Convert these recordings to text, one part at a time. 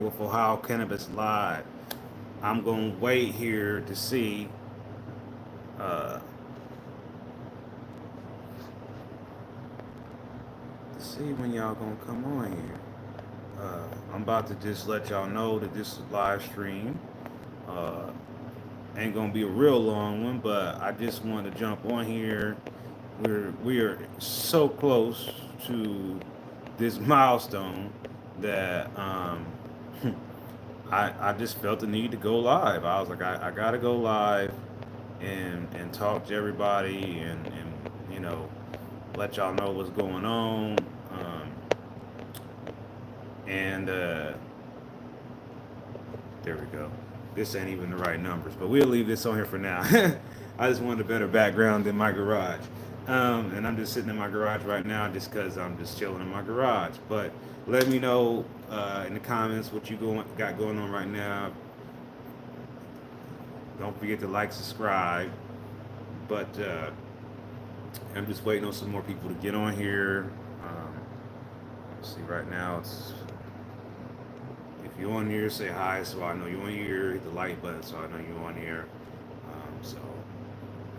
with Ohio Cannabis Live. I'm gonna wait here uh, to see when y'all gonna come on here. I'm about to just let y'all know that this is live stream. Uh, Ain't gonna be a real long one, but I just want to jump on here. We are so close to this milestone that I just felt the need to go live. I was like, I gotta go live and talk to everybody and you know let y'all know what's going on. And There we go. This ain't even the right numbers, but we'll leave this on here for now. I just wanted a better background than my garage. And I'm just sitting in my garage right now just because I'm just chilling in my garage. But let me know in the comments what got going on right now. Don't forget to like, subscribe. But I'm just waiting on some more people to get on here. Let's see, right now it's if you're on here, say hi so I know you're on here. Hit the like button so I know you're on here. So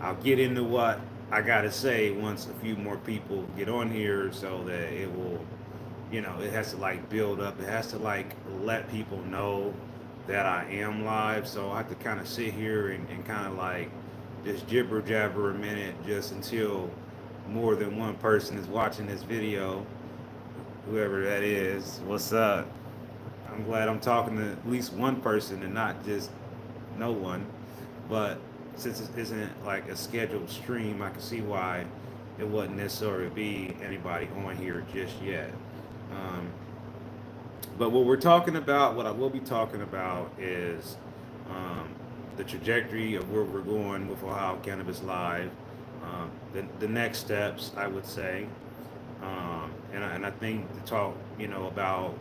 I'll get into what I gotta say once a few more people get on here, so that it will, it has to like build up. It has to like let people know that I am live. So I have to kind of sit here and kind of like just jibber jabber a minute, just until more than one person is watching this video. Whoever that is, what's up? I'm glad I'm talking to at least one person and not just no one. But since it isn't like a scheduled stream, I can see why it wasn't necessarily be anybody on here just yet. Um, but what we're talking about, what I will be talking about, is um, the trajectory of where we're going with Ohio Cannabis Live, the next steps, I would say, and I think to talk, about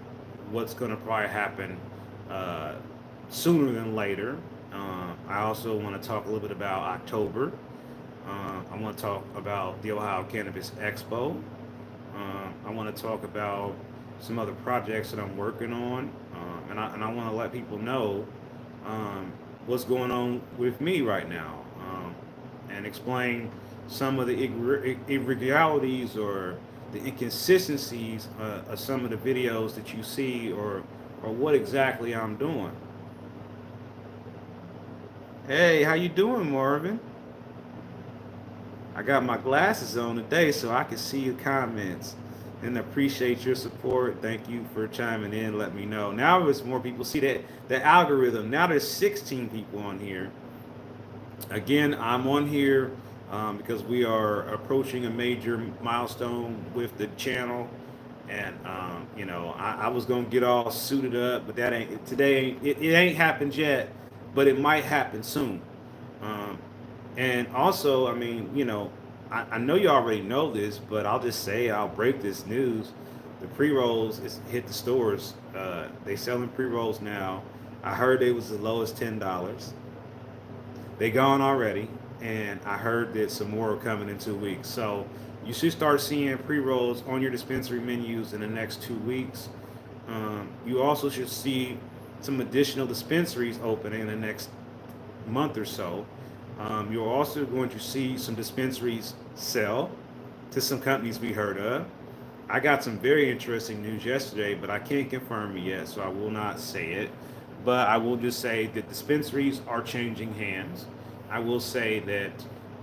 what's going to probably happen uh, sooner than later. I also want to talk a little bit about October. I want to talk about the Ohio Cannabis Expo. I want to talk about some other projects that I'm working on, and I want to let people know what's going on with me right now, and explain some of the irregularities or the inconsistencies of some of the videos that you see, or what exactly I'm doing. Hey, how you doing, Marvin? I got my glasses on today so I can see your comments and appreciate your support. Thank you for chiming in. Let me know. Now there's more people. See that the algorithm. Now there's 16 people on here. Again, I'm on here because we are approaching a major milestone with the channel, and I was gonna get all suited up, but that ain't today. It ain't happened yet, but it might happen soon. Um, and also, I mean, I know you already know this, but I'll break this news. The pre rolls is hit the stores. They selling pre rolls now. I heard they was as low as $10. They gone already, and I heard that some more are coming in 2 weeks. So you should start seeing pre rolls on your dispensary menus in the next 2 weeks. You also should see some additional dispensaries open in the next month or so. You're also going to see some dispensaries sell to some companies we heard of. I got some very interesting news yesterday, but I can't confirm it yet, so I will not say it. But I will just say that dispensaries are changing hands. I will say that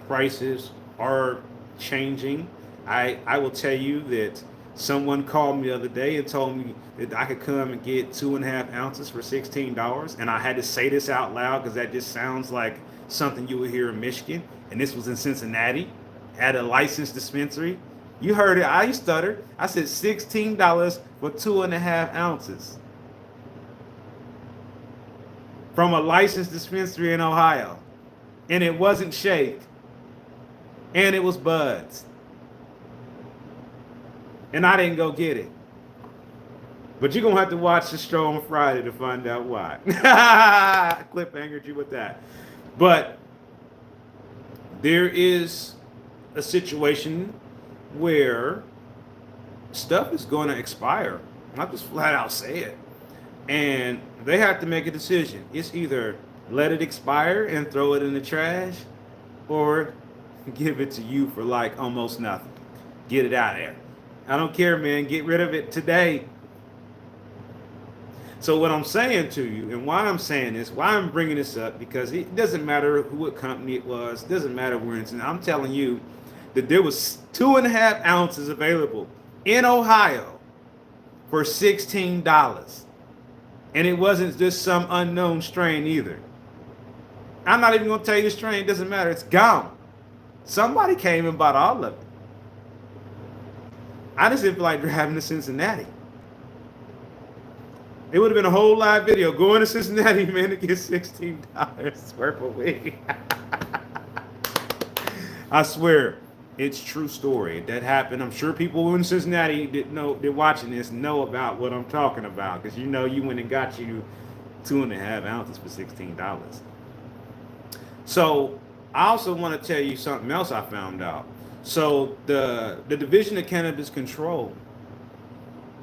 prices are changing. I will tell you that someone called me the other day and told me that I could come and get 2.5 ounces for $16, and I had to say this out loud because that just sounds like something you would hear in Michigan. And this was in Cincinnati at a licensed dispensary. You heard it. I stuttered. I said $16 for 2.5 ounces from a licensed dispensary in Ohio. And it wasn't shake. And it was buds. And I didn't go get it. But you're going to have to watch the show on Friday to find out why. Cliffhangered you with that. But there is a situation where stuff is going to expire. I'll just flat out say it. and they have to make a decision. It's either let it expire and throw it in the trash, or give it to you for like almost nothing. Get it out of there. I don't care, man. Get rid of it today. So what I'm saying to you, and why I'm saying this, why I'm bringing this up, because it doesn't matter what company it was, it doesn't matter where it's in. I'm telling you that there was 2.5 ounces available in Ohio for $16, and it wasn't just some unknown strain either. I'm not even gonna tell you the strain. It doesn't matter. It's gone. Somebody came and bought all of it. I just didn't feel like driving to Cincinnati. It would have been a whole live video going to Cincinnati, man, to get $16 worth of weed. I swear, it's true story. That happened. I'm sure people in Cincinnati they're watching this know about what I'm talking about, because you went and got you 2.5 ounces for $16. So I also want to tell you something else I found out. So the Division of Cannabis Control,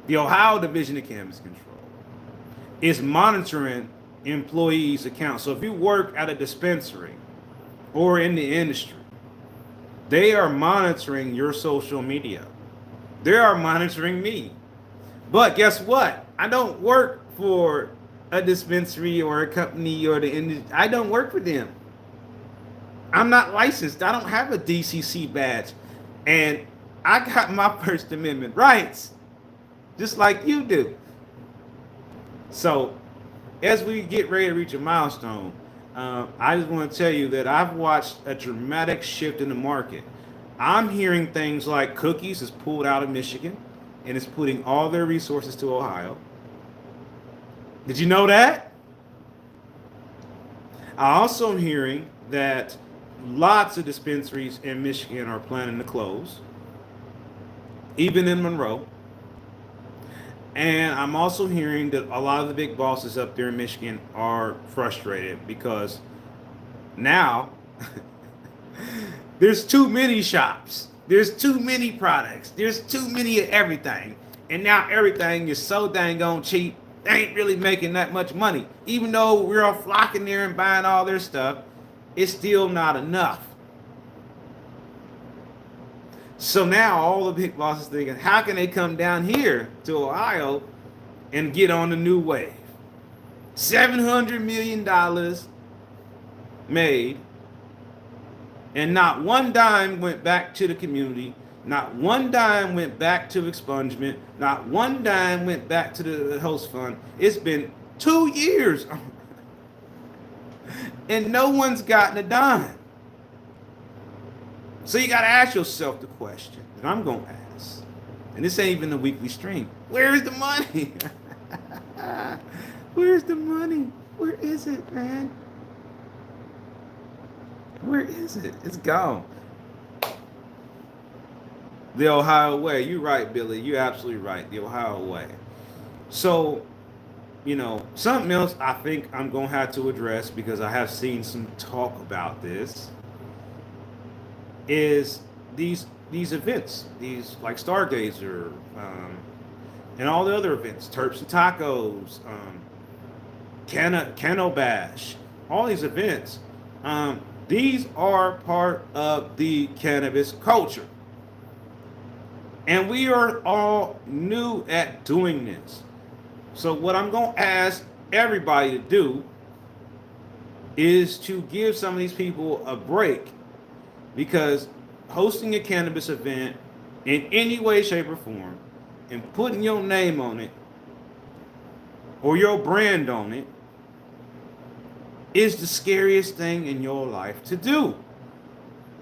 the Ohio Division of Cannabis Control, is monitoring employees' accounts. So if you work at a dispensary or in the industry, they are monitoring your social media. They are monitoring me. But guess what? I don't work for a dispensary or a company or the industry. I don't work for them. I'm not licensed. I don't have a DCC badge. And I got my First Amendment rights, just like you do. So, as we get ready to reach a milestone, I just want to tell you that I've watched a dramatic shift in the market. I'm hearing things like Cookies is pulled out of Michigan and is putting all their resources to Ohio. Did you know that? I also am hearing that lots of dispensaries in Michigan are planning to close, even in Monroe. And I'm also hearing that a lot of the big bosses up there in Michigan are frustrated because now there's too many shops, there's too many products, there's too many of everything. And now everything is so dang on cheap, they ain't really making that much money. Even though we're all flocking there and buying all their stuff, it's still not enough. So now all the big bosses thinking, how can they come down here to Ohio and get on the new wave? $700 million made, and not one dime went back to the community. Not one dime went back to expungement. Not one dime went back to the host fund. It's been 2 years and no one's gotten a dime. So you got to ask yourself the question that I'm going to ask. And this ain't even the weekly stream. Where's the money? Where's the money? Where is it, man? Where is it? It's gone. The Ohio way. You're right, Billy. You're absolutely right. The Ohio way. So, something else I think I'm going to have to address, because I have seen some talk about this, is these events, these like Stargazer, and all the other events, Terps and Tacos, Cano Bash, all these events. These are part of the cannabis culture. And we are all new at doing this. So what I'm going to ask everybody to do is to give some of these people a break, because hosting a cannabis event in any way, shape, or form and putting your name on it or your brand on it is the scariest thing in your life to do.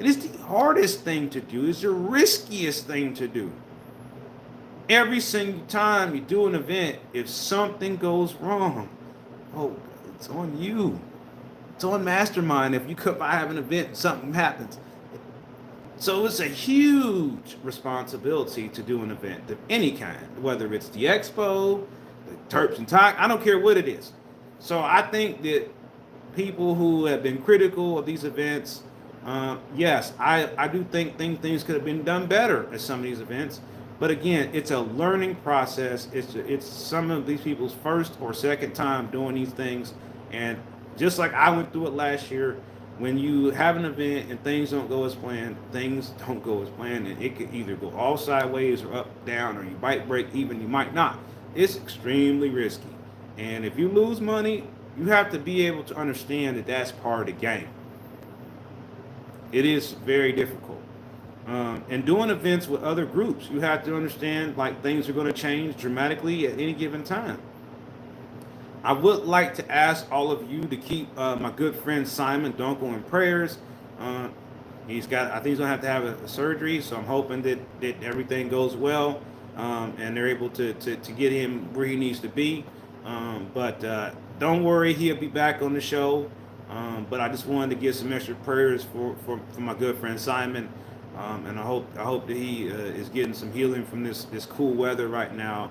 It is the hardest thing to do. It's the riskiest thing to do. Every single time you do an event, if something goes wrong, it's on you. It's on Mastermind if you come by have an event and something happens. So it's a huge responsibility to do an event of any kind, whether it's the expo, the Terps and Tacos, I don't care what it is. So I think that people who have been critical of these events, yes, I do think things could have been done better at some of these events. But again, it's a learning process. It's some of these people's first or second time doing these things, and just like I went through it last year, when you have an event and things don't go as planned, things don't go as planned, and it could either go all sideways or up, down, or you might break even, you might not. It's extremely risky, and if you lose money, you have to be able to understand that that's part of the game. It is very difficult. And doing events with other groups, you have to understand like things are going to change dramatically at any given time. I would like to ask all of you to keep my good friend Simon Dunkel in prayers. Uh, I think he's gonna have to have a surgery, so I'm hoping that everything goes well, and they're able to get him where he needs to be. But don't worry, he'll be back on the show. But I just wanted to give some extra prayers for my good friend Simon, and I hope that he is getting some healing from this cool weather right now.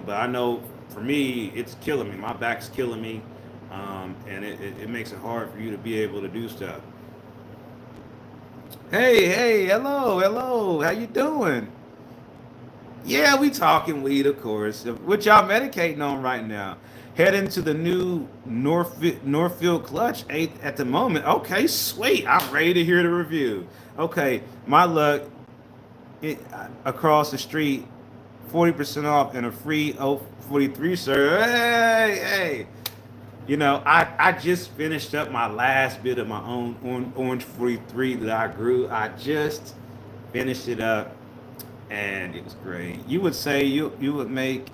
But I know for me, it's killing me. My back's killing me, and it makes it hard for you to be able to do stuff. Hey, hello, how you doing? Yeah, we talking weed, of course. What y'all medicating on right now? Heading to the new Northfield Clutch 8 at the moment. Okay, sweet. I'm ready to hear the review. Okay, my luck it, across the street, 40% off and a free 043, sir. Hey. You know, I just finished up my last bit of my own orange 43 that I grew. I just finished it up and it was great. You would say you would make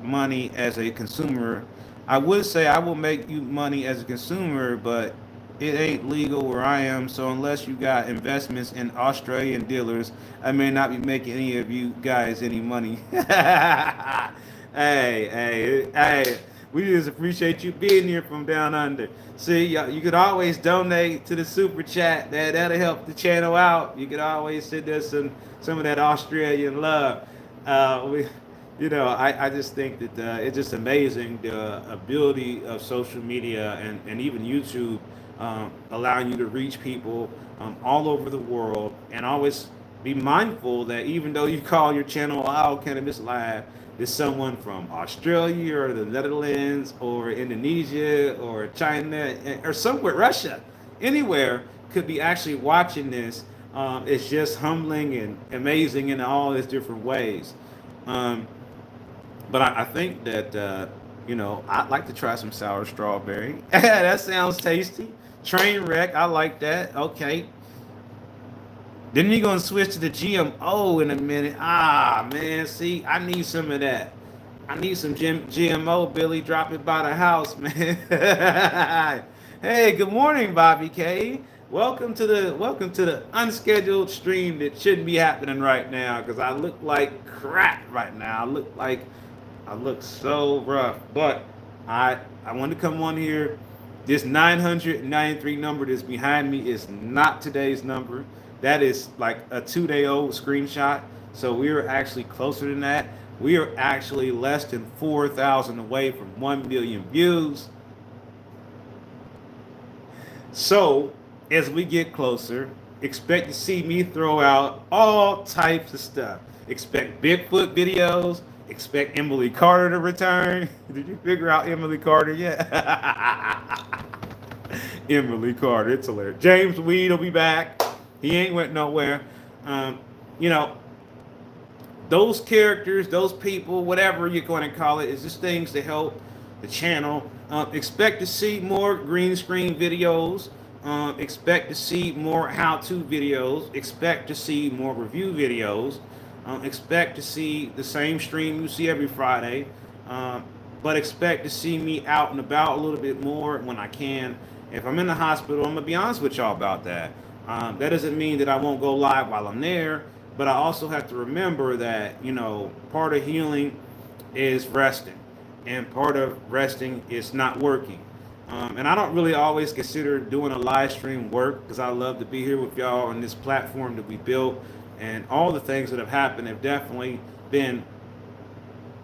money as a consumer. I would say I will make you money as a consumer, but it ain't legal where I am. So unless you got investments in Australian dealers, I may not be making any of you guys any money. Hey. We just appreciate you being here from down under. See, you could always donate to the super chat. That'll help the channel out. You could always send us some of that Australian love. We, I just think that it's just amazing the ability of social media and even YouTube allowing you to reach people all over the world, and always be mindful that even though you call your channel Wild Cannabis Live, there's someone from Australia or the Netherlands or Indonesia or China or somewhere, Russia, anywhere could be actually watching this. It's just humbling and amazing in all these different ways. Um, but I think that, I'd like to try some sour strawberry. That sounds tasty. Train wreck, I like that. Okay. Then you're gonna switch to the GMO in a minute. Ah, man, see, I need some of that. I need some GMO, Billy. Drop it by the house, man. Hey, good morning, Bobby K. Welcome to the unscheduled stream that shouldn't be happening right now because I look like crap right now. I look so rough. But I want to come on here. This 993 number that's behind me is not today's number. That is like a 2-day old screenshot. So we are actually closer than that. We are actually less than 4,000 away from 1 million views. So as we get closer, expect to see me throw out all types of stuff. Expect Bigfoot videos. Expect Emily Carter to return. Did you figure out Emily Carter yet? Emily Carter, it's hilarious. James Weed will be back. He ain't went nowhere. Um, you know, those characters, those people, whatever you're going to call it, is just things to help the channel. Expect to see more green screen videos. Expect to see more how-to videos. Expect to see more review videos. Expect to see the same stream you see every Friday. But expect to see me out and about a little bit more when I can. If I'm in the hospital, I'm going to be honest with y'all about that. That doesn't mean that I won't go live while I'm there, but I also have to remember that, part of healing is resting, and part of resting is not working. And I don't really always consider doing a live stream work because I love to be here with y'all on this platform that we built, and all the things that have happened have definitely been,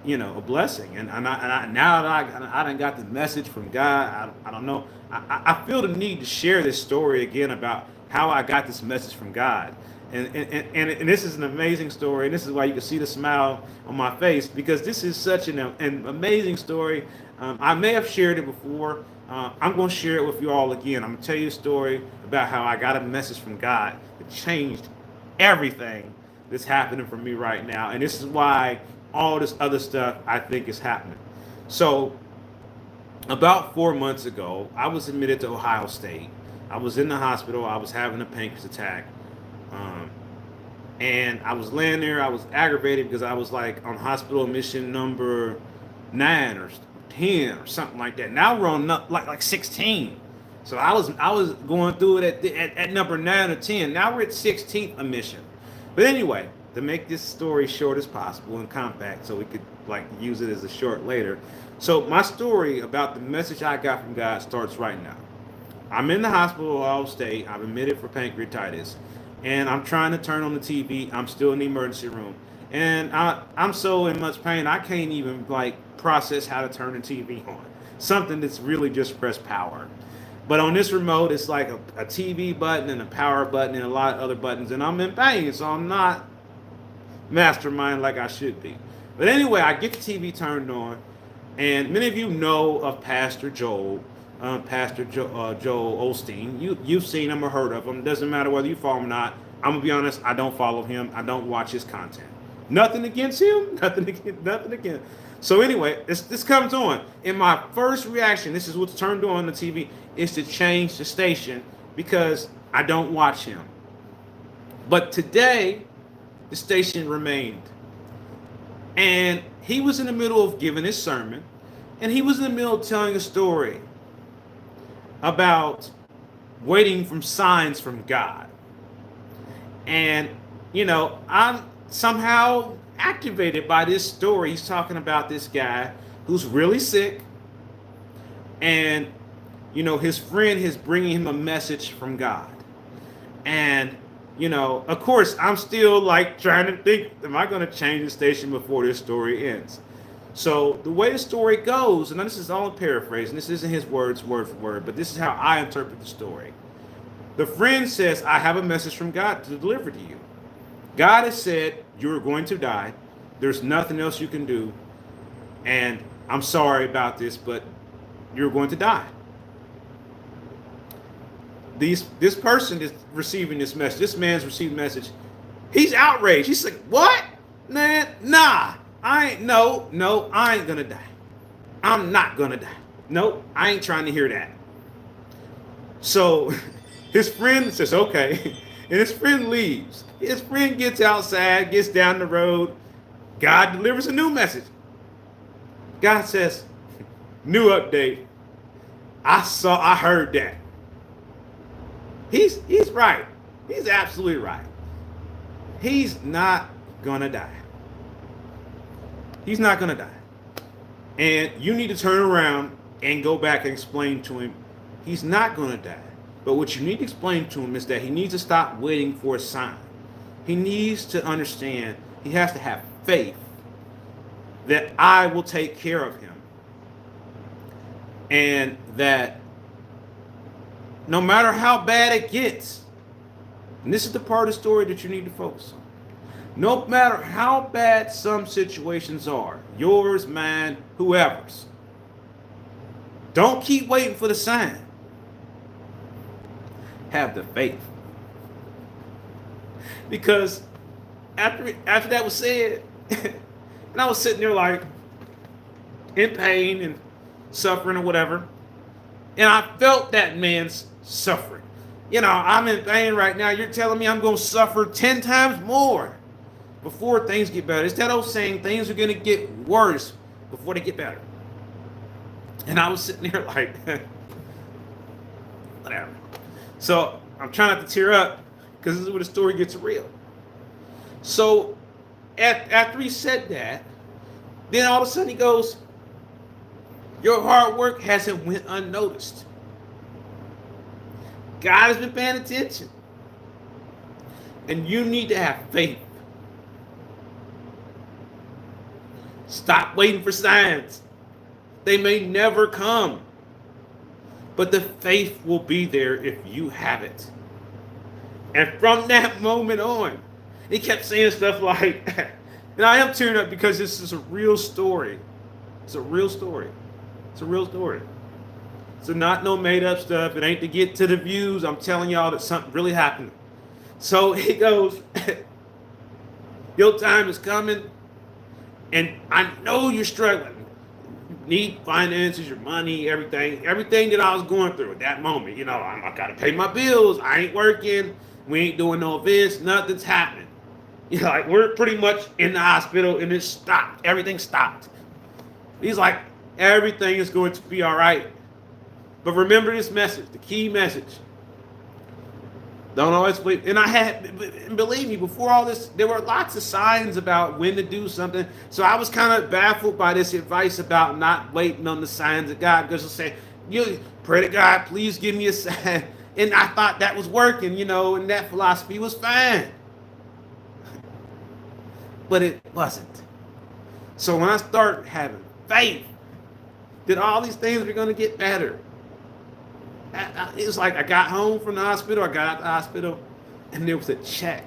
a blessing. And now that I done got the message from God, I don't know. I feel the need to share this story again about how I got this message from God. And this is an amazing story. And this is why you can see the smile on my face, because this is such an amazing story. I may have shared it before. I'm going to share it with you all again. I'm going to tell you a story about how I got a message from God that changed everything that's happening for me right now. And this is why all this other stuff I think is happening. So, about 4 months ago, I was admitted to Ohio State. I was in the hospital. I was having a pancreas attack. Um, and I was laying there. I was aggravated because I was like on hospital admission number 9 or 10 or something like that. Now we're on like 16. So I was going through it at number 9 or 10. Now we're at 16th admission. But anyway, to make this story short as possible and compact, so we could like use it as a short later. So my story about the message I got from God starts right now. I'm in the hospital, Ohio State. I'm admitted for pancreatitis, and I'm trying to turn on the TV. I'm still in the emergency room, and I'm so in much pain I can't even like process how to turn the TV on. Something that's really just press power. But on this remote, it's like a TV button and a power button and a lot of other buttons, and I'm in pain, so I'm not mastermind like I should be. But anyway, I get the TV turned on, and many of you know of Pastor Joel, Joel Osteen. You've seen him or heard of him. Doesn't matter whether you follow him or not. I'm gonna be honest. I don't follow him. I don't watch his content. Nothing against him. Nothing against. Nothing against. So anyway, this comes on, and my first reaction, this is what's turned on the TV, is to change the station because I don't watch him. But today, the station remained. And he was in the middle of giving his sermon, and he was in the middle of telling a story about waiting for signs from God. And, I'm somehow activated by this story. He's talking about this guy who's really sick, and, his friend is bringing him a message from God. And of course, I'm still like trying to think, am I going to change the station before this story ends? So the way the story goes, and this is all a paraphrase, and this isn't his words word for word, but this is how I interpret the story. The friend says, I have a message from God to deliver to you. God has said, you're going to die. There's nothing else you can do. And I'm sorry about this, but you're going to die. This person is receiving this message. This man's receiving the message. He's outraged. He's like, what? Man, nah. I ain't gonna die. I'm not gonna die. Nope, I ain't trying to hear that. So his friend says, okay. And his friend leaves. His friend gets outside, gets down the road. God delivers a new message. God says, new update. I heard that. He's right. He's absolutely right. He's not gonna die. He's not gonna die. And you need to turn around and go back and explain to him he's not gonna die. But what you need to explain to him is that he needs to stop waiting for a sign. He needs to understand he has to have faith that I will take care of him. And that no matter how bad it gets, and this is the part of the story that you need to focus on. No matter how bad some situations are, yours, mine, whoever's, don't keep waiting for the sign. Have the faith. Because after that was said, and I was sitting there like in pain and suffering or whatever, and I felt that man's suffering. I'm in pain right now. You're telling me I'm going to suffer 10 times more before things get better. It's that old saying, things are going to get worse before they get better. And I was sitting there like, whatever. So I'm trying not to tear up because this is where the story gets real. So after he said that, then all of a sudden he goes, your hard work hasn't went unnoticed. God has been paying attention. And you need to have faith. Stop waiting for signs. They may never come. But the faith will be there if you have it. And from that moment on, he kept saying stuff like, and I am tearing up because this is a real story. It's a real story. It's a real story. So not no made up stuff. It ain't to get to the views. I'm telling y'all that something really happened. So he goes, your time is coming, and I know you're struggling. You need finances, your money, everything that I was going through at that moment. I gotta pay my bills. I ain't working. We ain't doing no events. Nothing's happening. Like we're pretty much in the hospital, and it stopped. Everything stopped. He's like, everything is going to be all right. But remember this message, the key message. Don't always believe. And believe me, before all this, there were lots of signs about when to do something. So I was kind of baffled by this advice about not waiting on the signs of God. Because he'll say, you pray to God, please give me a sign. And I thought that was working, and that philosophy was fine. But it wasn't. So when I started having faith that all these things were going to get better, it was like I got home from the hospital, I got out the hospital, and there was a check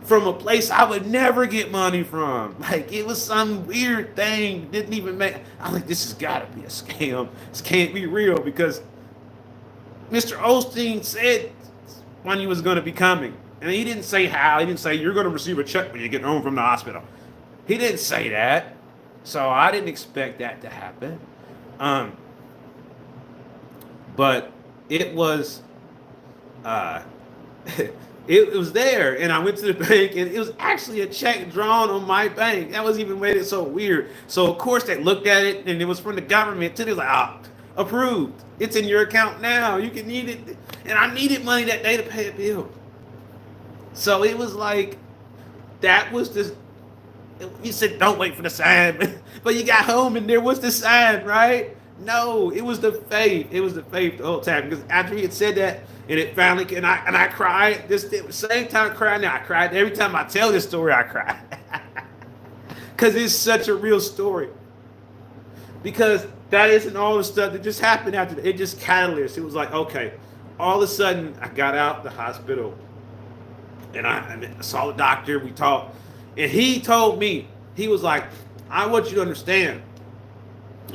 from a place I would never get money from. Like it was some weird thing, didn't even make. I'm like, this has got to be a scam. This can't be real because Mr. Osteen said money was going to be coming, and he didn't say how. He didn't say you're going to receive a check when you get home from the hospital. He didn't say that, so I didn't expect that to happen. But it was, it was there, and I went to the bank, and it was actually a check drawn on my bank. That was even made it so weird. So of course they looked at it, and it was from the government too. They was like, approved. It's in your account now. You can need it, and I needed money that day to pay a bill. So it was like, that was this. You said don't wait for the sign, but you got home and there was the sign, right? No, it was the faith. It was the faith the whole time. Because after he had said that, and it finally, and I cried. This same time I cried now. I cried every time I tell this story. I cry because it's such a real story. Because that isn't all the stuff that just happened after that. It just catalyzed. It was like, okay, all of a sudden I got out the hospital, and I saw the doctor. We talked, and he told me, he was like, I want you to understand,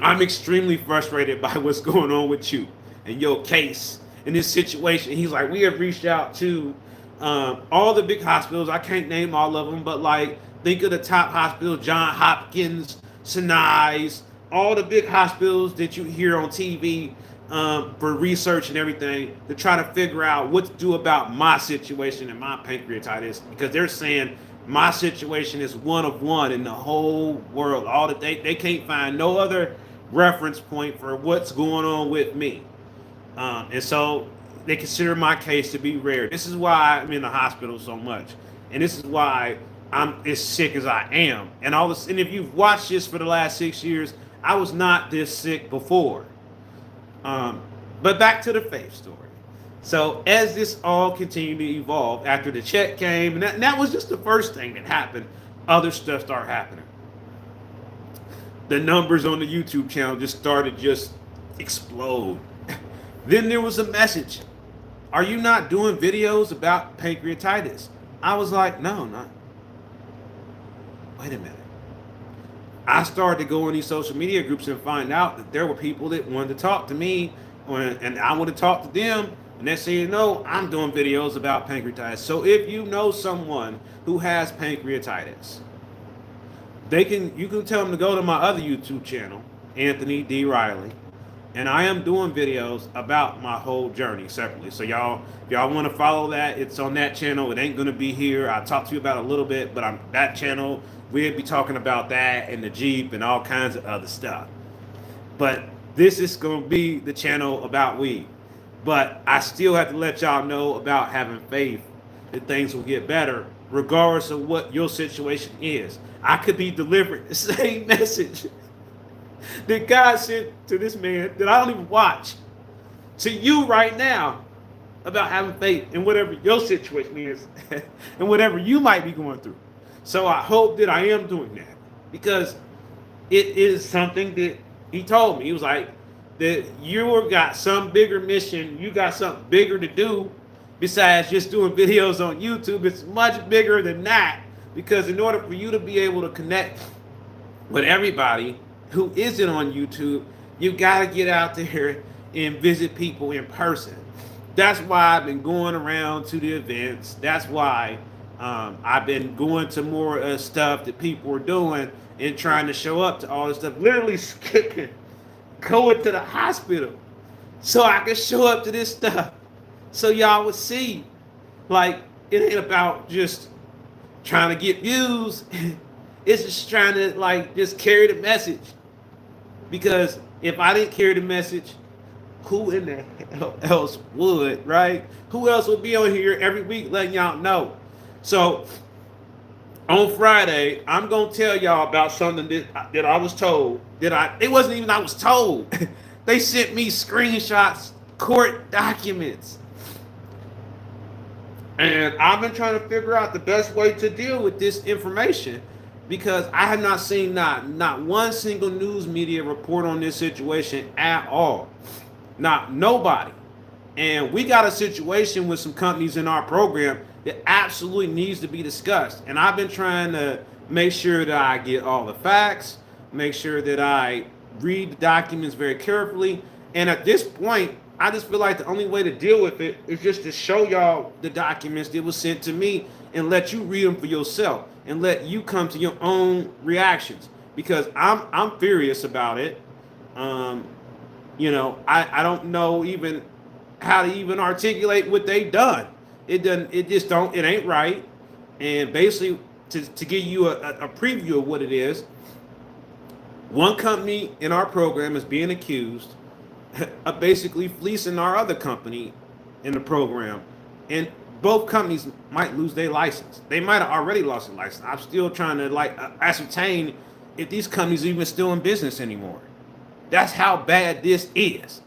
I'm extremely frustrated by what's going on with you and your case in this situation. He's like, we have reached out to all the big hospitals. I can't name all of them, but like, think of the top hospitals, John Hopkins, Sinai's, all the big hospitals that you hear on TV for research and everything to try to figure out what to do about my situation and my pancreatitis, because they're saying my situation is one of one in the whole world. All that they can't find no other reference point for what's going on with me. And so they consider my case to be rare. This is why I'm in the hospital so much. And this is why I'm as sick as I am. And all this, and if you've watched this for the last 6 years, I was not this sick before. But back to the faith story. So as this all continued to evolve, after the check came, and that was just the first thing that happened, other stuff started happening. The numbers on the YouTube channel just started explode. Then there was a message. Are you not doing videos about pancreatitis? I was like, no, not. Wait a minute. I started to go in these social media groups and find out that there were people that wanted to talk to me, and I wanted to talk to them. And they say, no, I'm doing videos about pancreatitis. So if you know someone who has pancreatitis, you can tell them to go to my other YouTube channel, Anthony D. Riley, and I am doing videos about my whole journey separately. So if y'all want to follow that, it's on that channel. It ain't going to be here. I'll talk to you about it a little bit, but on that channel, we'll be talking about that and the Jeep and all kinds of other stuff. But this is going to be the channel about weed. But I still have to let y'all know about having faith that things will get better, regardless of what your situation is. I could be delivering the same message that God sent to this man that I don't even watch to you right now about having faith in whatever your situation is and whatever you might be going through. So I hope that I am doing that, because it is something that he told me. He was like, that you got some bigger mission, you got something bigger to do, Besides just doing videos on YouTube, it's much bigger than that, because in order for you to be able to connect with everybody who isn't on YouTube, you got to get out there and visit people in person. That's why I've been going around to the events. That's why I've been going to more stuff that people are doing and trying to show up to all this stuff. Literally skipping, going to the hospital so I could show up to this stuff, so y'all would see. Like, it ain't about just trying to get views. It's just trying to like just carry the message. Because if I didn't carry the message, who in the hell else would, right? Who else would be on here every week letting y'all know? So on Friday, I'm gonna tell y'all about something that I was told. It wasn't even I was told. They sent me screenshots, court documents. And I've been trying to figure out the best way to deal with this information, because I have not seen not one single news media report on this situation at all. Not nobody. And we got a situation with some companies in our program that absolutely needs to be discussed. And I've been trying to make sure that I get all the facts, make sure that I read the documents very carefully. And at this point, I just feel like the only way to deal with it is just to show y'all the documents that was sent to me and let you read them for yourself and let you come to your own reactions, because I'm furious about it. I don't know even how to even articulate what they done. It ain't right. And basically, to give you a preview of what it is, one company in our program is being accused of basically fleecing our other company in the program. And both companies might lose their license. They might have already lost their license. I'm still trying to ascertain if these companies are even still in business anymore. That's how bad this is.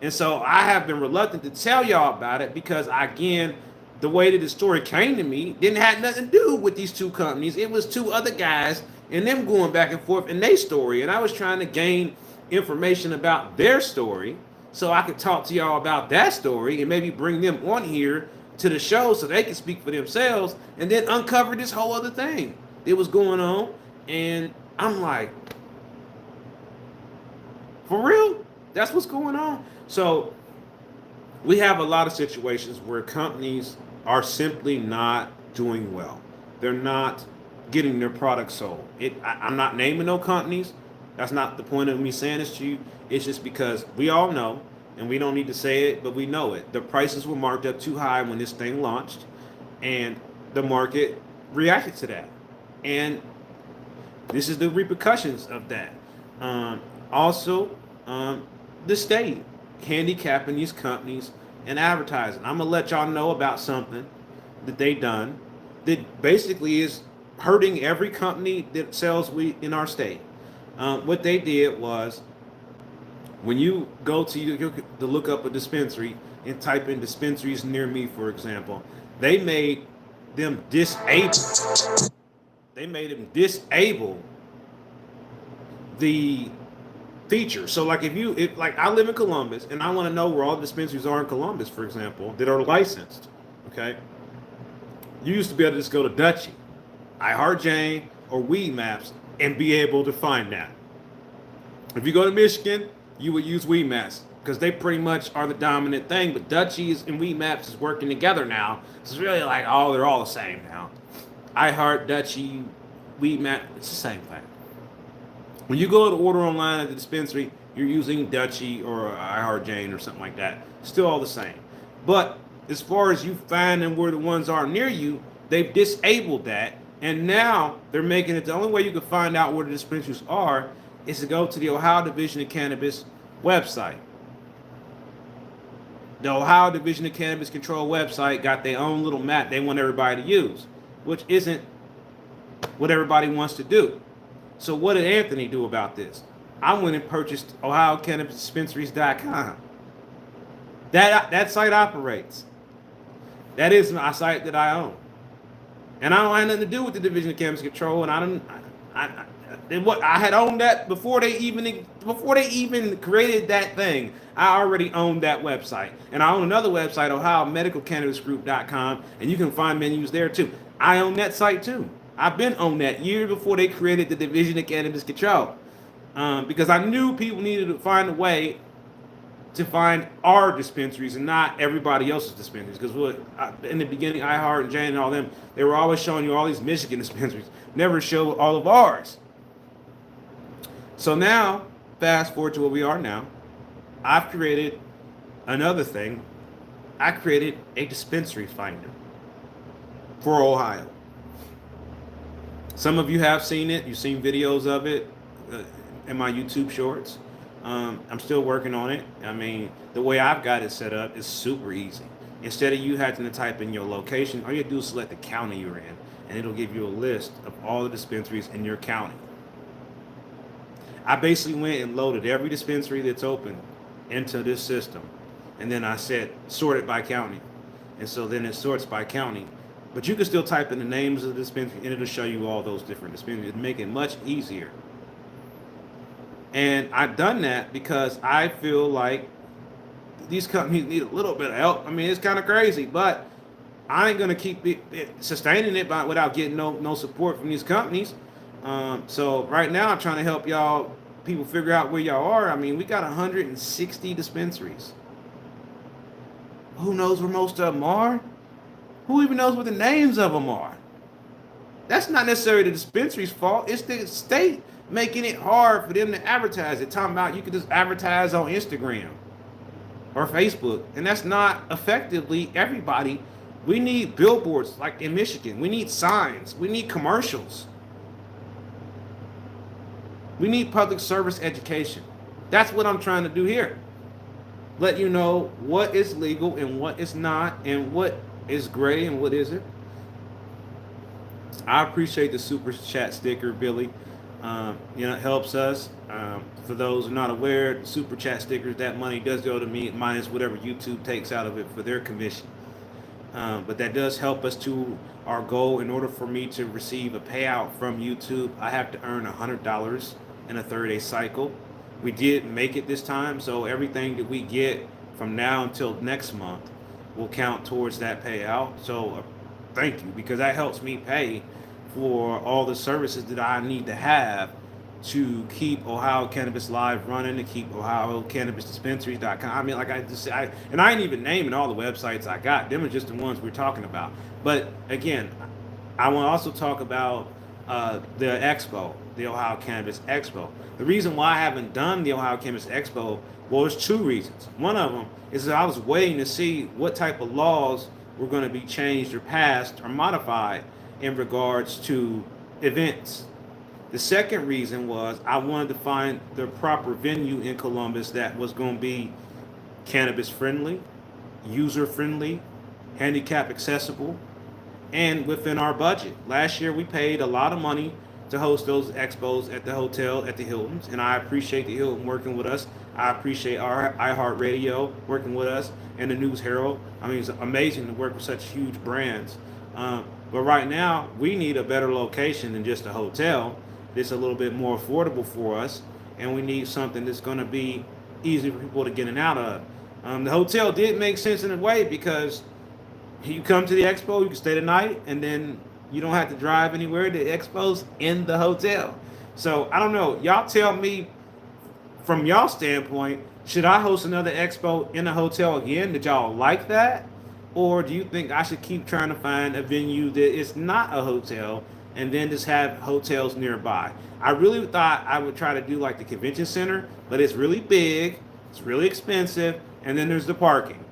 And so I have been reluctant to tell y'all about it, because again, the way that the story came to me didn't have nothing to do with these two companies. It was two other guys and them going back and forth in their story. And I was trying to gain information about their story so I could talk to y'all about that story and maybe bring them on here to the show so they can speak for themselves, and then uncover this whole other thing that was going on. And I'm like, for real? That's what's going on? So we have a lot of situations where companies are simply not doing well. They're not getting their products sold. I'm not naming no companies. That's not the point of me saying this to you. It's just because we all know, and we don't need to say it, but we know it. The prices were marked up too high when this thing launched, and the market reacted to that. And this is the repercussions of that. Also, the state handicapping these companies and advertising. I'm gonna let y'all know about something that they done that basically is hurting every company that sells weed in our state. What they did was, when you go to look up a dispensary and type in dispensaries near me, for example, they made them disable. They made them disable the feature. So like like I live in Columbus and I want to know where all the dispensaries are in Columbus, for example, that are licensed. Okay. You used to be able to just go to Dutchie, iHeartJane, or Weed Maps and be able to find that. If you go to Michigan, you would use Weed Maps because they pretty much are the dominant thing. But Dutchies and Weed Maps is working together now. So it's really like, oh, they're all the same now. iHeart, Dutchie, Weed Map, it's the same thing. When you go to order online at the dispensary, you're using Dutchie or iHeartJane or something like that. Still all the same. But as far as you finding where the ones are near you, they've disabled that. And now they're making it the only way you can find out where the dispensaries are is to go to the Ohio Division of Cannabis website. The Ohio Division of Cannabis Control website got their own little map they want everybody to use, which isn't what everybody wants to do. So what did Anthony do about this? I went and purchased OhioCannabisDispensaries.com. That site operates. That is my site that I own. And I don't have nothing to do with the Division of Cannabis Control, and And what I had owned that before they even created that thing. I already owned that website, and I own another website, OhioMedicalCannabisGroup.com, and you can find menus there too. I own that site too. I've been on that years before they created the Division of Cannabis Control, because I knew people needed to find a way to find our dispensaries and not everybody else's dispensaries. Because in the beginning, iHeart and Jane and all them, they were always showing you all these Michigan dispensaries, never show all of ours. So now, fast forward to where we are now, I've created another thing. I created a dispensary finder for Ohio. Some of you have seen it. You've seen videos of it in my YouTube shorts. I'm still working on it. I mean, the way I've got it set up is super easy. Instead of you having to type in your location, all you have to do is select the county you're in, and it'll give you a list of all the dispensaries in your county. I basically went and loaded every dispensary that's open into this system, and then I said sort it by county, and so then it sorts by county. But you can still type in the names of the dispensary, and it'll show you all those different dispensaries to make it much easier. And I've done that because I feel like these companies need a little bit of help. I mean, it's kind of crazy, but I ain't gonna keep sustaining it without getting no support from these companies. So right now, I'm trying to help people figure out where y'all are. I mean, we got 160 dispensaries. Who knows where most of them are? Who even knows what the names of them are? That's not necessarily the dispensary's fault. It's the state making it hard for them to advertise it. Talking about you could just advertise on Instagram or Facebook, and that's not effectively everybody. We need billboards like in Michigan. We need signs. We need commercials. We need public service education. That's what I'm trying to do here. Let you know what is legal and what is not, and what is gray and what isn't. I appreciate the super chat sticker, Billy. It helps us. For those who are not aware, the super chat stickers, that money does go to me minus whatever YouTube takes out of it for their commission. But that does help us to our goal. In order for me to receive a payout from YouTube, I have to earn $100 in a 30-day cycle. We did make it this time, so everything that we get from now until next month will count towards that payout. So thank you, because that helps me pay for all the services that I need to have to keep Ohio Cannabis Live running, to keep OhioCannabisDispensaries.com. I mean, like I just said, and I ain't even naming all the websites I got. Them are just the ones we're talking about. But again, I want to also talk about the expo, the Ohio Cannabis Expo. The reason why I haven't done the Ohio Cannabis Expo, well, there's two reasons. One of them is that I was waiting to see what type of laws were going to be changed or passed or modified in regards to events. The second reason was I wanted to find the proper venue in Columbus that was going to be cannabis friendly, user friendly, handicap accessible, and within our budget. Last year we paid a lot of money to host those expos at the hotel at the Hiltons, and I appreciate the Hilton working with us. I appreciate our iHeartRadio working with us and the News Herald. I mean, it's amazing to work with such huge brands. But right now, we need a better location than just a hotel. It's a little bit more affordable for us, and we need something that's going to be easy for people to get in and out of. The hotel did make sense in a way, because you come to the expo, you can stay the night, and then you don't have to drive anywhere. The expo's in the hotel. So I don't know. Y'all tell me, from y'all standpoint, should I host another expo in a hotel again? Did y'all like that? Or do you think I should keep trying to find a venue that is not a hotel and then just have hotels nearby? I really thought I would try to do like the convention center, but it's really big, it's really expensive, and then there's the parking.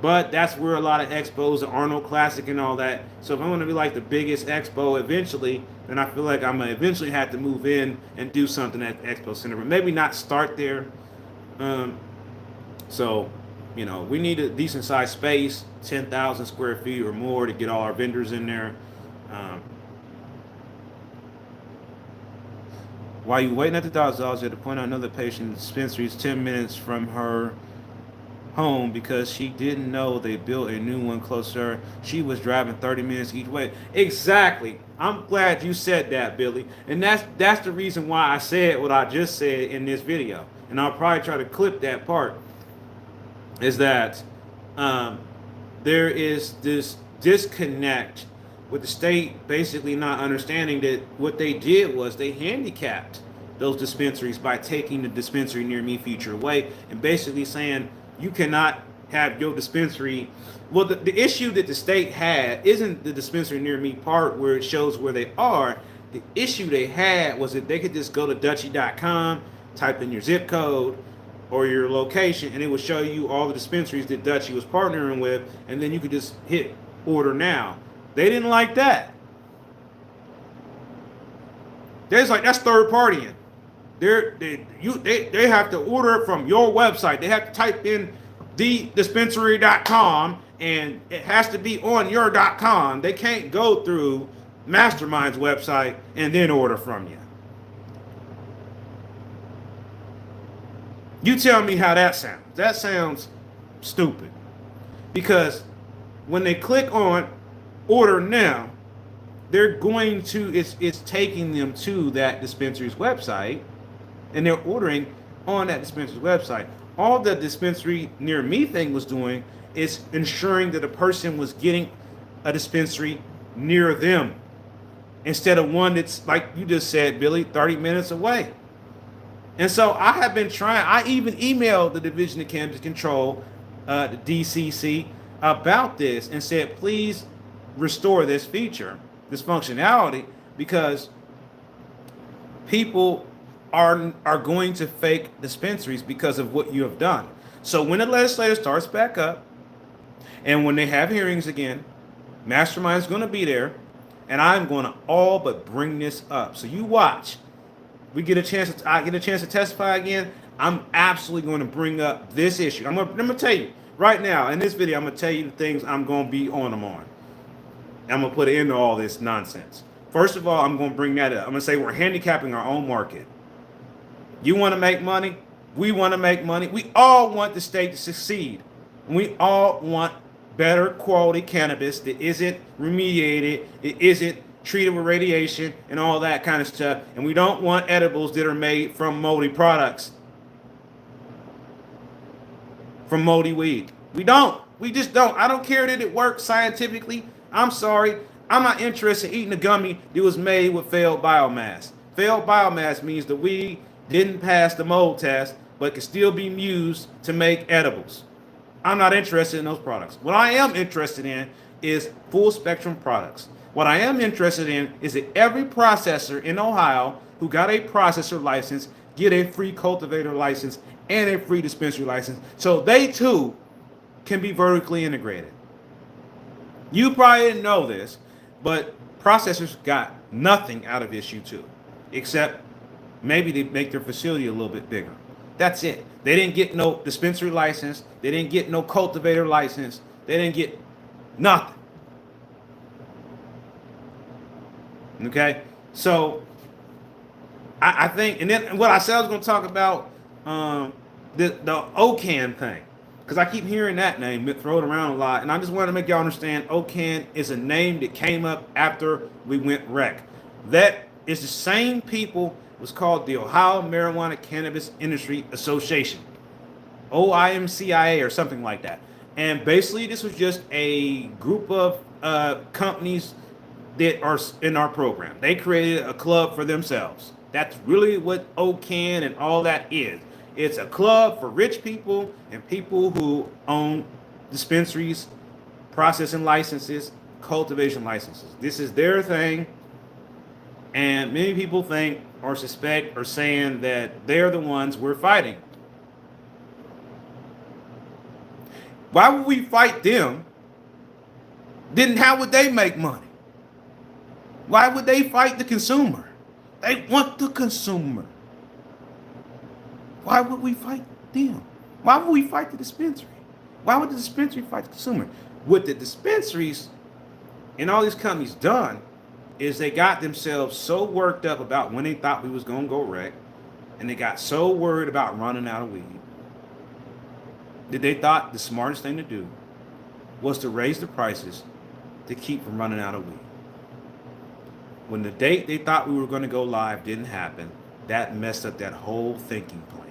But that's where a lot of expos, the Arnold Classic and all that. So if I want to be like the biggest expo eventually, then I feel like I'm going to eventually have to move in and do something at the expo center, but maybe not start there. So, we need a decent sized space, 10,000 square feet or more, to get all our vendors in there. While you waiting at the doctor's office, you have to point out another patient dispensary is 10 minutes from her home because she didn't know they built a new one closer. She was driving 30 minutes each way. Exactly. I'm glad you said that, Billy. And that's the reason why I said what I just said in this video. And I'll probably try to clip that part. Is that um, there is this disconnect with the state basically not understanding that what they did was they handicapped those dispensaries by taking the dispensary near me feature away and basically saying you cannot have your dispensary. Well, the issue that the state had isn't the dispensary near me part where it shows where they are. The issue they had was that they could just go to Dutchie.com, type in your zip code or your location, and it would show you all the dispensaries that Dutchie was partnering with, and then you could just hit order now. They didn't like that. They're like, that's third partying. They have to order it from your website. They have to type in thedispensary.com and it has to be on your .com. They can't go through Mastermind's website and then order from you. You tell me how that sounds. That sounds stupid. Because when they click on order now, they're going to, it's taking them to that dispensary's website and they're ordering on that dispensary's website. All the dispensary near me thing was doing is ensuring that a person was getting a dispensary near them instead of one that's, like you just said, Billy, 30 minutes away. And so I have been trying, I even emailed the Division of Cannabis Control, the DCC, about this and said, please restore this feature, this functionality, because people are going to fake dispensaries because of what you have done. So when the legislature starts back up and when they have hearings again, Mastermind is going to be there and I'm going to all but bring this up. So you watch. I get a chance to testify again. I'm absolutely going to bring up this issue. I'm going to tell you right now in this video, I'm going to tell you the things I'm going to be on them on. I'm going to put an end to all this nonsense. First of all, I'm going to bring that up. I'm going to say we're handicapping our own market. You want to make money? We want to make money. We all want the state to succeed. We all want better quality cannabis that isn't remediated, it isn't treated with radiation and all that kind of stuff. And we don't want edibles that are made from moldy products, from moldy weed. We don't. We just don't. I don't care that it works scientifically. I'm sorry. I'm not interested in eating a gummy that was made with failed biomass. Failed biomass means the weed didn't pass the mold test, but can still be used to make edibles. I'm not interested in those products. What I am interested in is full spectrum products. What I am interested in is that every processor in Ohio who got a processor license get a free cultivator license and a free dispensary license, so they too can be vertically integrated. You probably didn't know this, but processors got nothing out of issue 2, except maybe they make their facility a little bit bigger. That's it. They didn't get no dispensary license. They didn't get no cultivator license. They didn't get nothing. Okay? So, I think, and then what I said I was going to talk about, the OCAN thing. Because I keep hearing that name thrown around a lot. And I just wanted to make y'all understand OCAN is a name that came up after we went rec. That is the same people. It was called the Ohio Marijuana Cannabis Industry Association, OIMCIA or something like that. And basically this was just a group of companies that are in our program. They created a club for themselves. That's really what OCAN and all that is. It's a club for rich people and people who own dispensaries, processing licenses, cultivation licenses. This is their thing. And many people think or suspect or saying that they're the ones we're fighting. Why would we fight them? Then how would they make money? Why would they fight the consumer? They want the consumer. Why would we fight them? Why would we fight the dispensary? Why would the dispensary fight the consumer? What the dispensaries and all these companies done is they got themselves so worked up about when they thought we was going to go wreck, and they got so worried about running out of weed They thought the smartest thing to do was to raise the prices to keep from running out of weed. When the date they thought we were going to go live didn't happen, that messed up that whole thinking plan.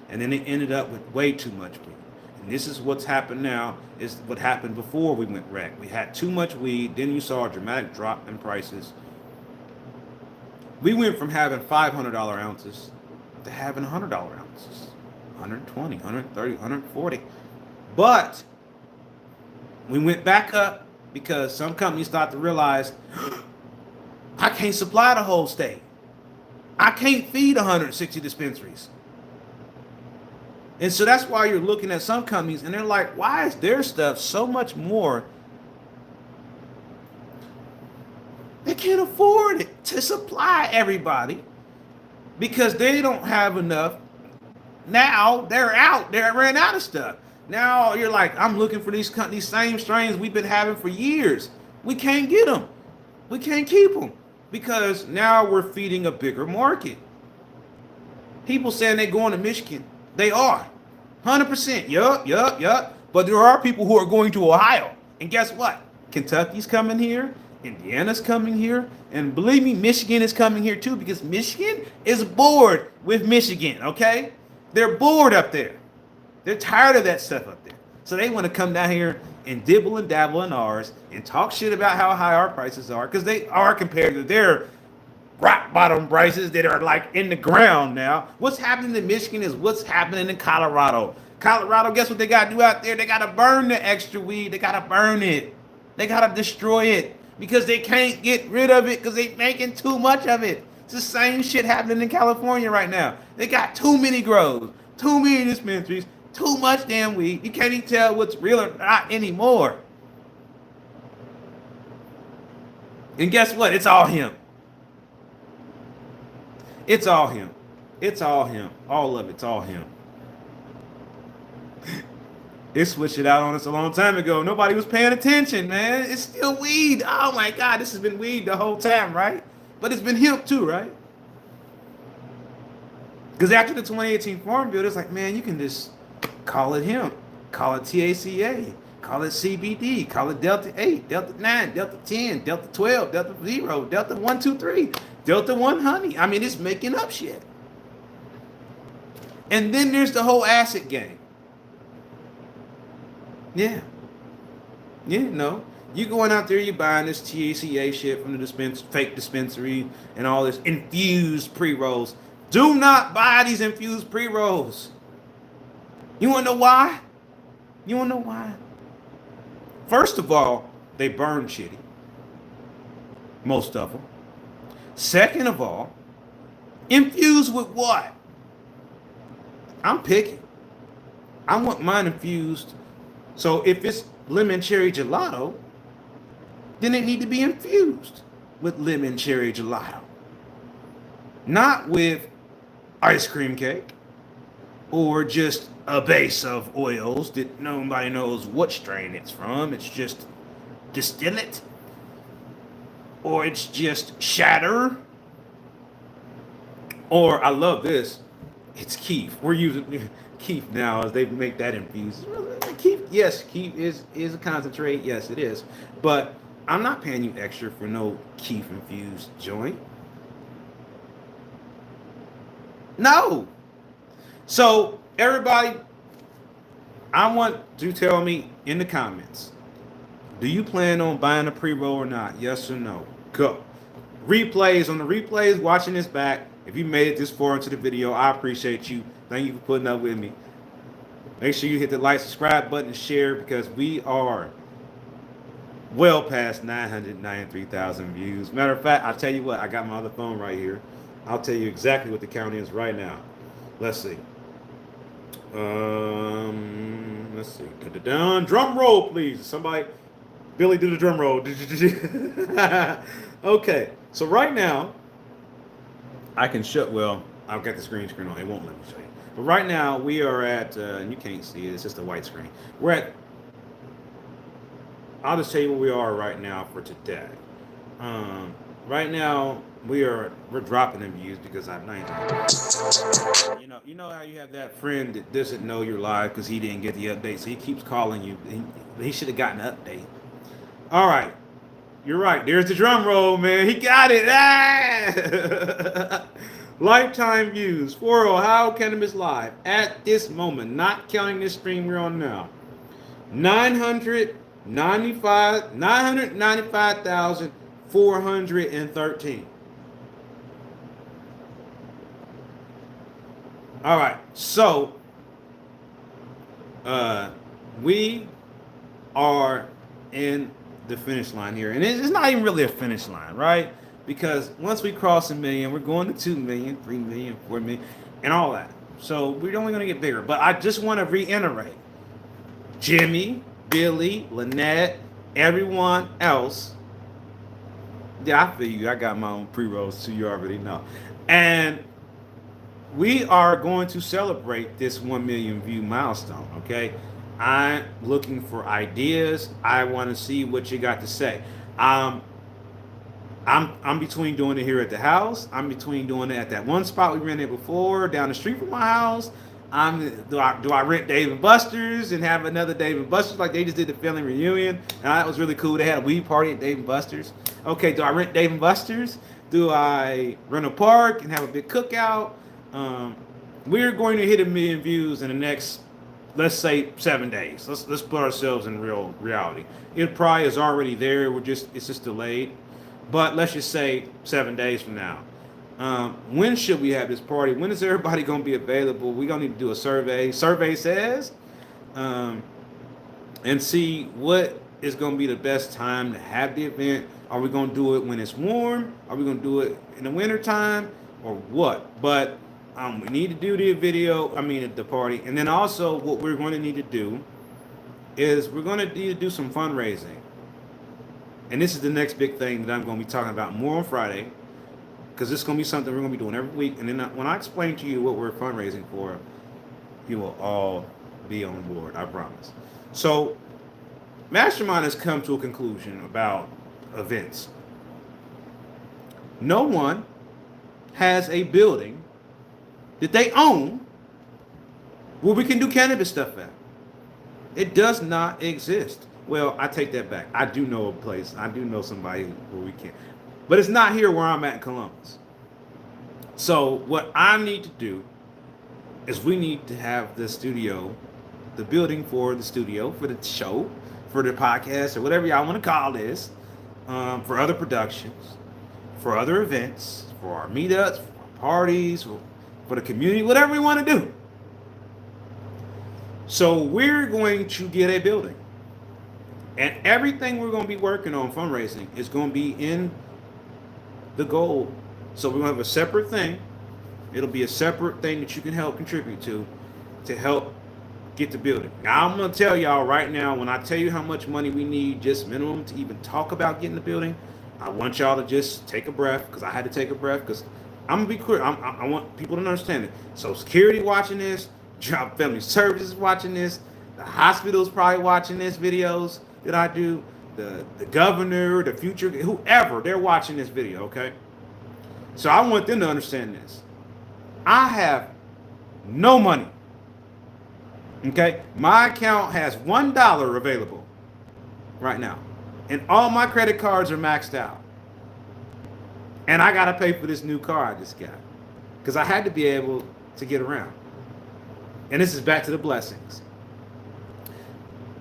And then they ended up with way too much weed. And this is what's happened now, is what happened before we went rec. We had too much weed, then you saw a dramatic drop in prices. We went from having $500 ounces to having $100 ounces, 120, 130, 140. But we went back up because some companies started to realize, I can't supply the whole state. I can't feed 160 dispensaries. And so that's why you're looking at some companies and they're like, why is their stuff so much more? They can't afford it to supply everybody because they don't have enough. Now they're out. They ran out of stuff. Now you're like, I'm looking for these same strains we've been having for years. We can't get them. We can't keep them because now we're feeding a bigger market. People saying they're going to Michigan. They are. 100%. Yup. But there are people who are going to Ohio. And guess what? Kentucky's coming here. Indiana's coming here. And believe me, Michigan is coming here too because Michigan is bored with Michigan, okay? They're bored up there. They're tired of that stuff up there. So they want to come down here and dibble and dabble in ours and talk shit about how high our prices are because they are compared to their rock bottom prices that are like in the ground now. What's happening in Michigan is what's happening in Colorado. Colorado, guess what they got to do out there? They got to burn the extra weed. They got to burn it. They got to destroy it because they can't get rid of it because they're making too much of it. It's the same shit happening in California right now. They got too many grows, too many dispensaries, too much damn weed. You can't even tell what's real or not anymore. And guess what? It's all him. It's all him. It's all him. All of it's all him. It switched it out on us a long time ago. Nobody was paying attention, man. It's still weed. Oh my God, this has been weed the whole time, right? But it's been hemp too, right? Because after the 2018 Farm Bill, it's like, man, you can just call it hemp, call it THCA, call it CBD, call it Delta 8, Delta 9, Delta 10, Delta 12, Delta 0, Delta 1, 2, 3, Delta 1 honey. I mean, it's making up shit. And then there's the whole acid game. Yeah. No. You going out there, you buying this THCA shit from the fake dispensary and all this infused pre-rolls. Do not buy these infused pre-rolls. You want to know why? First of all, they burn shitty. Most of them. Second of all, infused with what? I'm picky. I want mine infused. So if it's lemon cherry gelato, then it need to be infused with lemon cherry gelato. Not with ice cream cake or just a base of oils that nobody knows what strain it's from. It's just distillate. Or it's just shatter. Or I love this. It's Keef. We're using Keef now as they make that infused. Keef, yes, Keef is a concentrate. Yes, it is. But I'm not paying you extra for no Keef infused joint. No. So everybody, I want to tell me in the comments, do you plan on buying a pre-roll or not? Yes or no? Go. Replays, on the replays, watching this back. If you made it this far into the video, I appreciate you. Thank you for putting up with me. Make sure you hit the like, subscribe button, and share because we are well past 993,000 views. Matter of fact, I'll tell you what, I got my other phone right here. I'll tell you exactly what the count is right now. Let's see. Let's see. Drum roll, please. Somebody, Billy, do the drum roll. Okay. So right now, I can show. Well, I've got the screen on. It won't let me show you. But right now, we are at. And you can't see it. It's just a white screen. We're at. I'll just tell you where we are right now for today. Right now, we're dropping the views because I'm 90. You know how you have that friend that doesn't know you're live because he didn't get the update, so he keeps calling you. He should have gotten an update. All right, you're right. There's the drum roll, man. He got it. Ah! Lifetime views. 40 How Cannabis Live at this moment, not counting this stream we're on now. 995,413. All right, so uh, we are in the finish line here, and it's not even really a finish line, right? Because once we cross a million, we're going to 2 million, 3 million, 4 million, and all that. So we're only going to get bigger. But I just want to reiterate: Jimmy, Billy, Lynette, everyone else. Yeah, I feel you. I got my own pre rolls too. You already know, and we are going to celebrate this 1 million view milestone, okay? I'm looking for ideas. I want to see what you got to say. Um, I'm between doing it here at the house. I'm between doing it at that one spot we rented before down the street from my house. Do I rent Dave and Buster's and have another Dave and Buster's like they just did the family reunion? And that was really cool. They had a weed party at Dave and Buster's. Okay, do I rent Dave and Buster's? Do I rent a park and have a big cookout? Um, we're going to hit 1 million views in the next, let's say, 7 days. Let's put ourselves in real reality. It probably is already there. It's just delayed. But let's just say 7 days from now. When should we have this party? When is everybody going to be available? We're going to need to do a survey. Survey says, um, and see what is going to be the best time to have the event. Are we going to do it when it's warm? Are we going to do it in the winter time or what? But we need to do the video, at the party. And then also what we're going to need to do is we're going to need to do some fundraising. And this is the next big thing that I'm going to be talking about more on Friday, because this is going to be something we're going to be doing every week. And then when I explain to you what we're fundraising for, you will all be on board, I promise. So Mastermind has come to a conclusion about events. No one has a building that they own where we can do cannabis stuff at. It does not exist. Well, I take that back. I do know a place. I do know somebody where we can. But it's not here where I'm at in Columbus. So what I need to do is we need to have the studio, the building for the studio, for the show, for the podcast, or whatever y'all want to call this, for other productions, for other events, for our meetups, for our parties, for the community, whatever we want to do. So we're going to get a building. And everything we're going to be working on fundraising is going to be in the goal. So we're going to have a separate thing. It'll be a separate thing that you can help contribute to help get the building. Now, I'm going to tell y'all right now, when I tell you how much money we need, just minimum, to even talk about getting the building, I want y'all to just take a breath, because I had to take a breath, because I'm going to be clear. I want people to understand it. So security watching this, Job Family Services watching this, the hospital's probably watching this videos that I do, the governor, the future, whoever, they're watching this video, okay? So I want them to understand this. I have no money. Okay? My account has $1 available right now. And all my credit cards are maxed out. And I got to pay for this new car I just got. Because I had to be able to get around. And this is back to the blessings.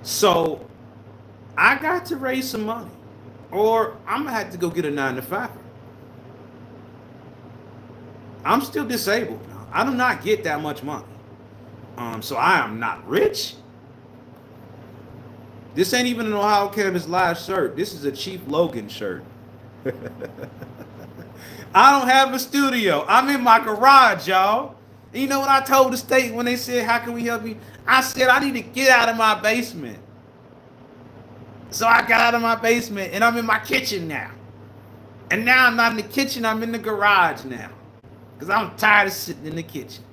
So I got to raise some money. Or I'm going to have to go get a 9-to-5. I'm still disabled. I do not get that much money. So I am not rich. This ain't even an Ohio Cannabis Live shirt. This is a Chief Logan shirt. I don't have a studio. I'm in my garage, y'all. And you know what I told the state when they said, how can we help you? I said, I need to get out of my basement. So I got out of my basement and I'm in my kitchen now. And now I'm not in the kitchen, I'm in the garage now. Because I'm tired of sitting in the kitchen.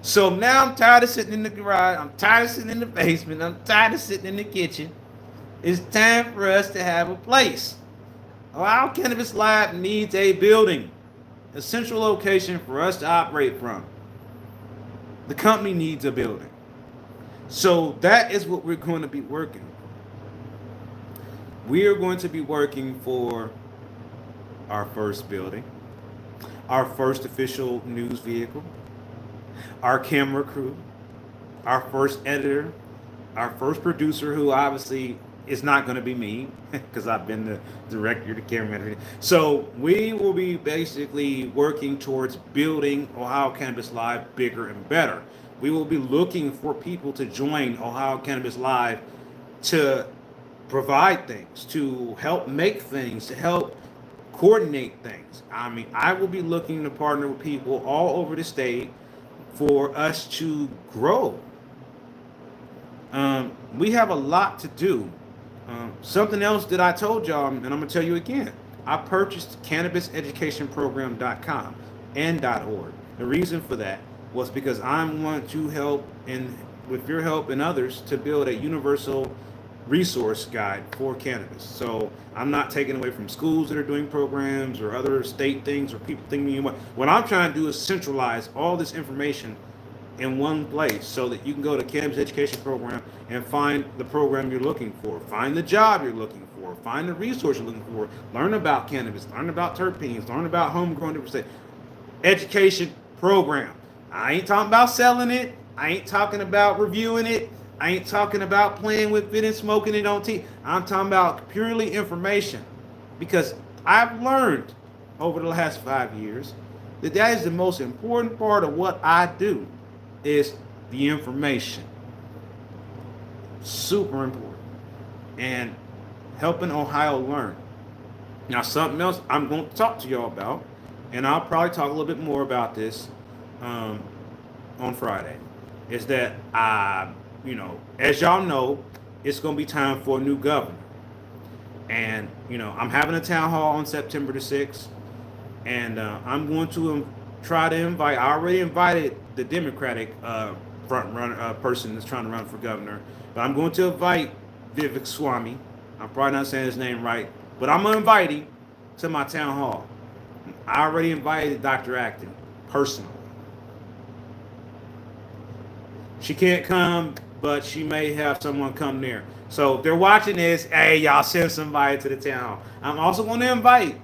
So now I'm tired of sitting in the garage. I'm tired of sitting in the basement. I'm tired of sitting in the kitchen. It's time for us to have a place. Ohio Cannabis Lab needs a building, a central location for us to operate from. The company needs a building. So that is what we're going to be working. We are going to be working for our first building, our first official news vehicle, our camera crew, our first editor, our first producer, who obviously is not going to be me because I've been the director, the cameraman. So we will be basically working towards building Ohio Cannabis Live bigger and better. We will be looking for people to join Ohio Cannabis Live to provide things, to help make things, to help coordinate things. I mean, I will be looking to partner with people all over the state for us to grow. We have a lot to do. Something else that I told y'all, and I'm going to tell you again, I purchased cannabiseducationprogram.com and .org. The reason for that was because I want to help, and with your help and others, to build a universal resource guide for cannabis. So I'm not taking away from schools that are doing programs or other state things or people thinking what I'm trying to do is centralize all this information in one place so that you can go to Cannabis Education Program and find the program you're looking for, find the job you're looking for, find the resource you're looking for, learn about cannabis, learn about terpenes, learn about homegrown different state. Education program. I ain't talking about selling it. I ain't talking about reviewing it. I ain't talking about playing with it and smoking it on TV. I'm talking about purely information, because I've learned over the last 5 years that is the most important part of what I do, is the information. Super important. And helping Ohio learn. Now, something else I'm going to talk to y'all about, and I'll probably talk a little bit more about this on Friday, is that as y'all know, it's going to be time for a new governor. And, I'm having a town hall on September the 6th, and I'm going to try to invite, I already invited the Democratic front runner person that's trying to run for governor, but I'm going to invite Vivek Swamy. I'm probably not saying his name right, but I'm going to invite him to my town hall. I already invited Dr. Acton personally. She can't come, but she may have someone come there. So if they're watching this, hey, y'all send somebody to the town hall. I'm also going to invite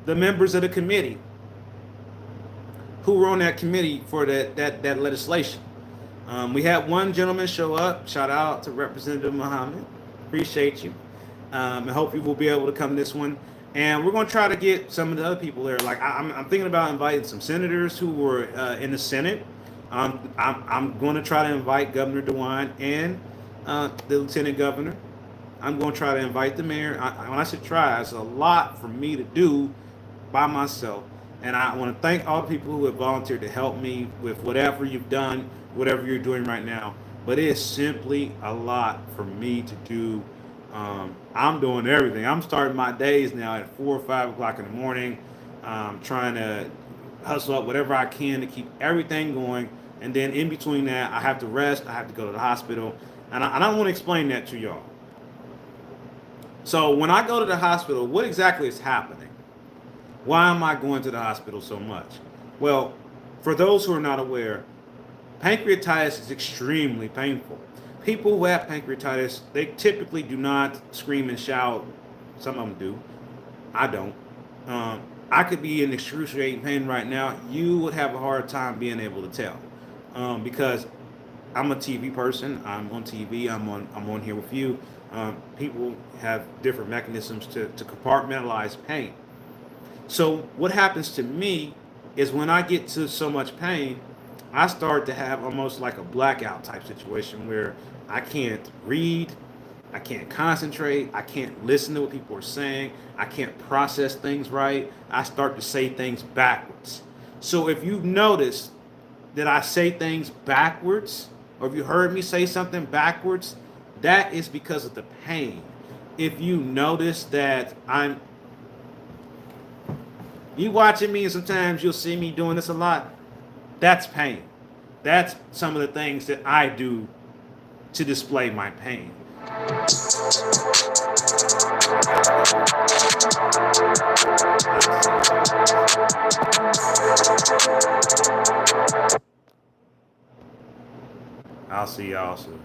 the members of the committee who were on that committee for that legislation. We had one gentleman show up. Shout out to Representative Muhammad. Appreciate you. And hope you will be able to come this one. And we're going to try to get some of the other people there. Like I'm thinking about inviting some senators who were in the Senate. I'm going to try to invite Governor DeWine and the Lieutenant Governor. I'm going to try to invite the mayor. When I say try, it's a lot for me to do by myself. And I want to thank all the people who have volunteered to help me with whatever you've done, whatever you're doing right now. But it is simply a lot for me to do. I'm doing everything. I'm starting my days now at 4 or 5 o'clock in the morning, trying to hustle up whatever I can to keep everything going. And then in between that, I have to rest. I have to go to the hospital. And I don't want to explain that to y'all. So when I go to the hospital, what exactly is happening? Why am I going to the hospital so much? Well, for those who are not aware, pancreatitis is extremely painful. People who have pancreatitis, they typically do not scream and shout. Some of them do. I don't. I could be in excruciating pain right now. You would have a hard time being able to tell, because I'm a TV person. I'm on TV. I'm on here with you. People have different mechanisms to compartmentalize pain. So what happens to me is when I get to so much pain, I start to have almost like a blackout type situation where I can't read, I can't concentrate, I can't listen to what people are saying, I can't process things right. I start to say things backwards. So if you've noticed that I say things backwards, or if you heard me say something backwards, that is because of the pain. If you notice that you watching me and sometimes you'll see me doing this a lot, that's pain. That's some of the things that I do to display my pain. I'll see y'all soon.